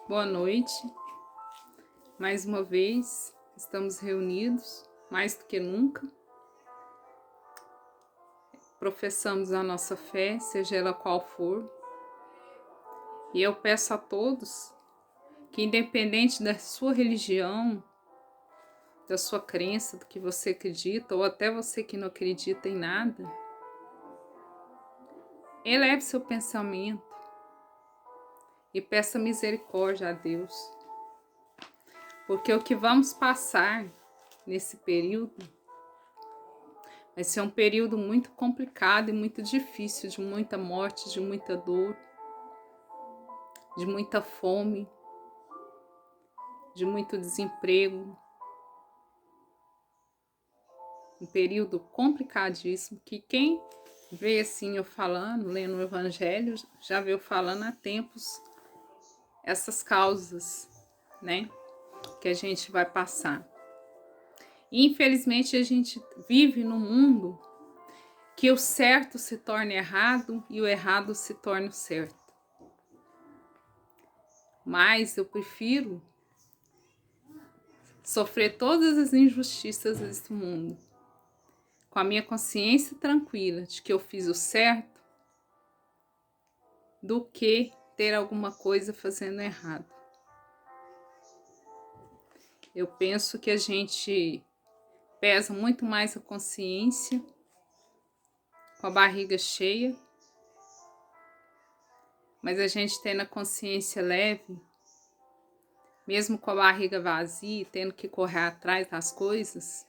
Boa noite. Mais uma vez, estamos reunidos, mais do que nunca. Professamos a nossa fé, seja ela qual for. E eu peço a todos que, independente da sua religião, da sua crença, do que você acredita, ou até você que não acredita em nada, eleve seu pensamento e peça misericórdia a Deus. Porque o que vamos passar nesse período vai ser um período muito complicado e muito difícil, de muita morte, de muita dor, de muita fome, de muito desemprego. Um período complicadíssimo que quem vê assim eu falando, lendo o Evangelho, já veio falando há tempos essas causas, né, que a gente vai passar. E, infelizmente, a gente vive num mundo que o certo se torna errado e o errado se torna o certo. Mas eu prefiro sofrer todas as injustiças desse mundo, com a minha consciência tranquila de que eu fiz o certo, do que ter alguma coisa fazendo errado. Eu penso que a gente pesa muito mais a consciência com a barriga cheia, mas a gente tendo a consciência leve, mesmo com a barriga vazia, tendo que correr atrás das coisas,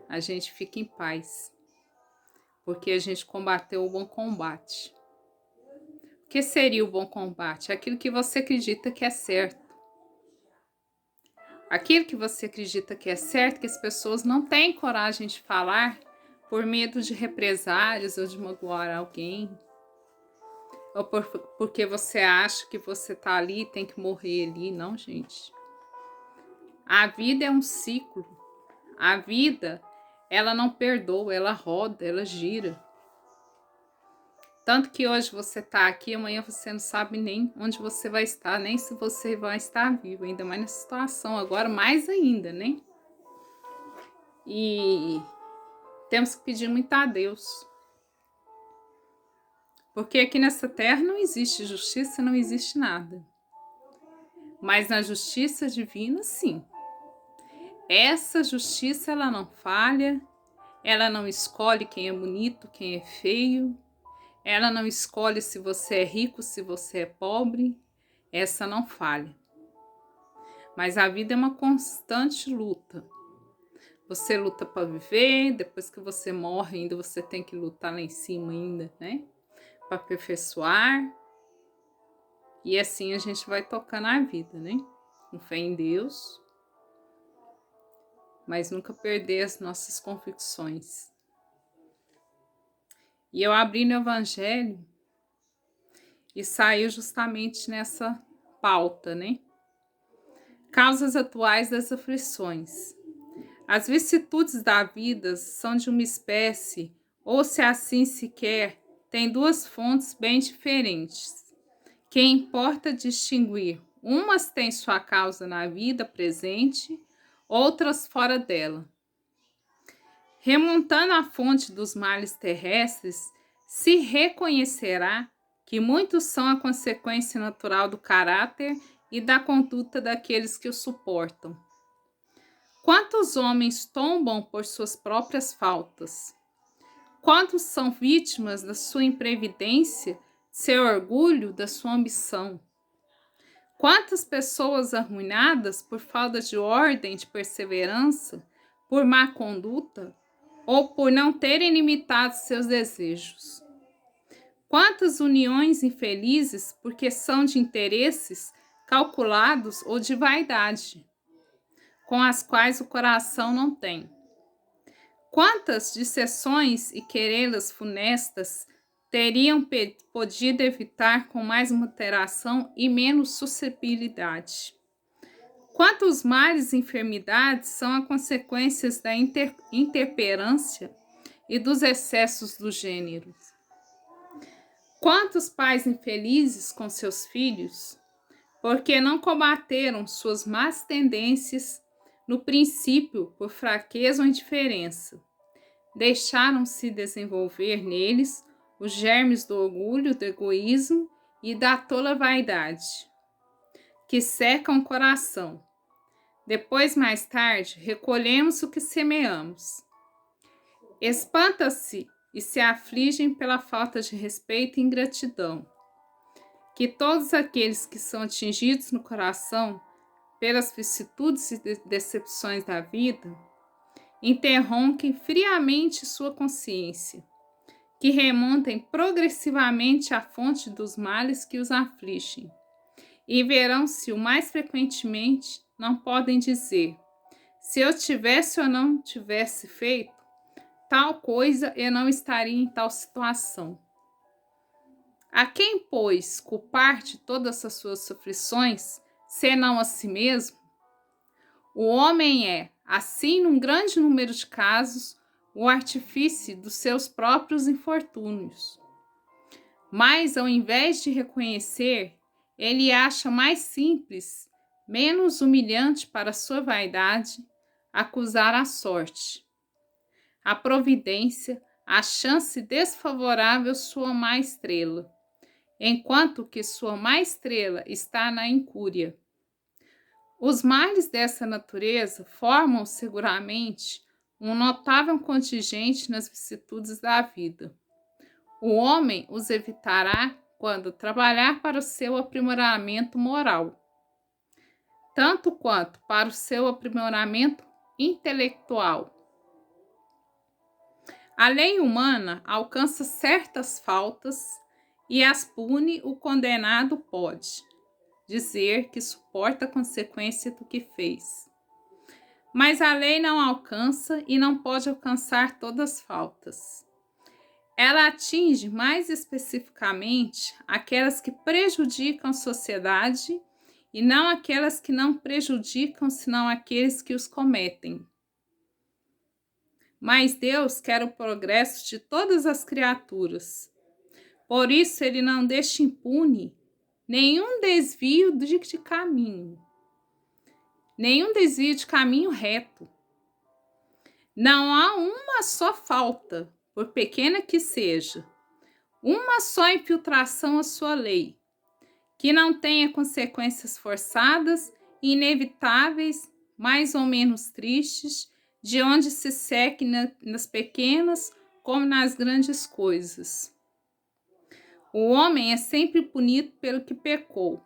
a gente fica em paz, porque a gente combateu o bom combate. O que seria o bom combate? Aquilo que você acredita que é certo. Aquilo que você acredita que é certo, que as pessoas não têm coragem de falar por medo de represálias ou de magoar alguém. Ou porque você acha que você tá ali e tem que morrer ali. Não, gente. A vida é um ciclo. A vida, ela não perdoa, ela roda, ela gira. Tanto que hoje você tá aqui, amanhã você não sabe nem onde você vai estar, nem se você vai estar vivo, ainda mais nessa situação agora, mais ainda, né? E temos que pedir muito a Deus. Porque aqui nessa terra não existe justiça, não existe nada. Mas na justiça divina, sim. Essa justiça, ela não falha, ela não escolhe quem é bonito, quem é feio, ela não escolhe se você é rico, se você é pobre, essa não falha. Mas a vida é uma constante luta. Você luta para viver, depois que você morre ainda você tem que lutar lá em cima ainda, né? Para aperfeiçoar. E assim a gente vai tocando a vida, né? Com fé em Deus, mas nunca perder as nossas convicções. E eu abri no Evangelho e saiu justamente nessa pauta, né? Causas atuais das aflições. As vicissitudes da vida são de uma espécie, ou se assim se quer, têm duas fontes bem diferentes, que importa distinguir. Umas têm sua causa na vida presente, outras fora dela. Remontando à fonte dos males terrestres, se reconhecerá que muitos são a consequência natural do caráter e da conduta daqueles que o suportam. Quantos homens tombam por suas próprias faltas? Quantos são vítimas da sua imprevidência, seu orgulho, da sua ambição? Quantas pessoas arruinadas por falta de ordem, de perseverança, por má conduta, ou por não terem limitado seus desejos? Quantas uniões infelizes porque são de interesses calculados ou de vaidade, com as quais o coração não tem? Quantas dissessões e querelas funestas teriam podido evitar com mais moderação e menos suscetibilidade? Quantos males e enfermidades são a consequências da intemperância e dos excessos do gênero? Quantos pais infelizes com seus filhos? porque não combateram suas más tendências no princípio por fraqueza ou indiferença. Deixaram-se desenvolver neles os germes do orgulho, do egoísmo e da tola vaidade, que secam o coração. Depois, mais tarde, recolhemos o que semeamos. Espanta-se e se afligem pela falta de respeito e ingratidão. Que todos aqueles que são atingidos no coração pelas vicissitudes e decepções da vida interrompem friamente sua consciência, que remontem progressivamente à fonte dos males que os afligem, e verão se o mais frequentemente não podem dizer: se eu tivesse ou não tivesse feito tal coisa, eu não estaria em tal situação. A quem, pois, culpar de todas as suas aflições, senão a si mesmo? O homem é, assim, num grande número de casos, o artífice dos seus próprios infortúnios. Mas, ao invés de reconhecer, ele acha mais simples, menos humilhante para sua vaidade, acusar a sorte, a providência, a chance desfavorável sua má estrela, enquanto que sua má estrela está na incúria. Os males dessa natureza formam seguramente um notável contingente nas vicissitudes da vida. O homem os evitará quando trabalhar para o seu aprimoramento moral, tanto quanto para o seu aprimoramento intelectual. A lei humana alcança certas faltas e as pune. O condenado pode dizer que suporta a consequência do que fez. Mas a lei não alcança e não pode alcançar todas as faltas. Ela atinge mais especificamente aquelas que prejudicam a sociedade e não aquelas que não prejudicam, senão aqueles que os cometem. Mas Deus quer o progresso de todas as criaturas. Por isso, ele não deixa impune nenhum desvio de caminho, nenhum desvio de caminho reto. Não há uma só falta, por pequena que seja, uma só infiltração à sua lei, que não tenha consequências forçadas e inevitáveis, mais ou menos tristes, de onde se seque nas pequenas como nas grandes coisas. O homem é sempre punido pelo que pecou.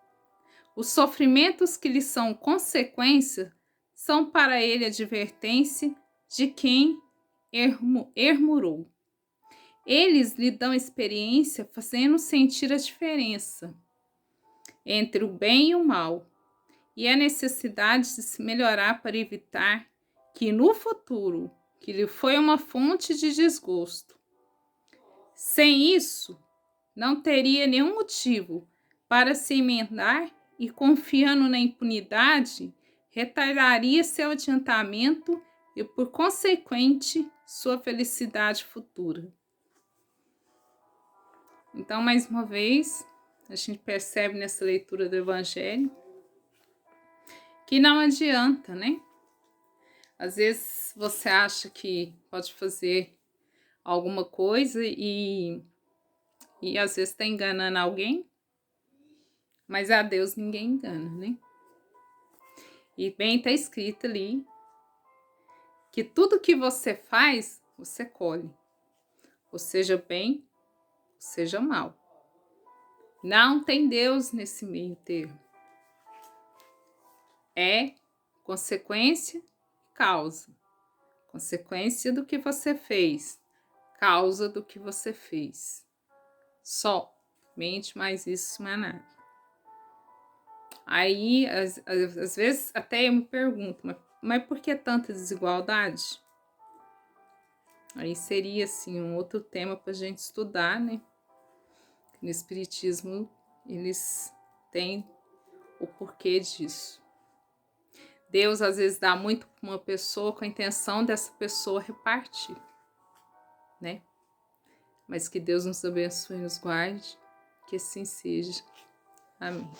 Os sofrimentos que lhe são consequência são para ele advertência de quem ermurou. Eles lhe dão experiência, fazendo sentir a diferença entre o bem e o mal, e a necessidade de se melhorar para evitar que no futuro, que lhe foi uma fonte de desgosto. Sem isso, não teria nenhum motivo para se emendar e, confiando na impunidade, retardaria seu adiantamento e, por consequente, sua felicidade futura. Então, mais uma vez, a gente percebe nessa leitura do Evangelho que não adianta, né? Às vezes você acha que pode fazer alguma coisa e às vezes está enganando alguém, mas a Deus ninguém engana, né? E bem está escrito ali que tudo que você faz, você colhe, ou seja bem, ou seja mal. Não tem Deus nesse meio termo. É consequência e causa. Consequência do que você fez, causa do que você fez. Somente, mais isso, mais nada. Aí, às vezes, até eu me pergunto, mas por que tanta desigualdade? Aí seria, assim, um outro tema para a gente estudar, né? No Espiritismo, eles têm o porquê disso. Deus, às vezes, dá muito para uma pessoa com a intenção dessa pessoa repartir, né? Mas que Deus nos abençoe e nos guarde, que assim seja. Amém.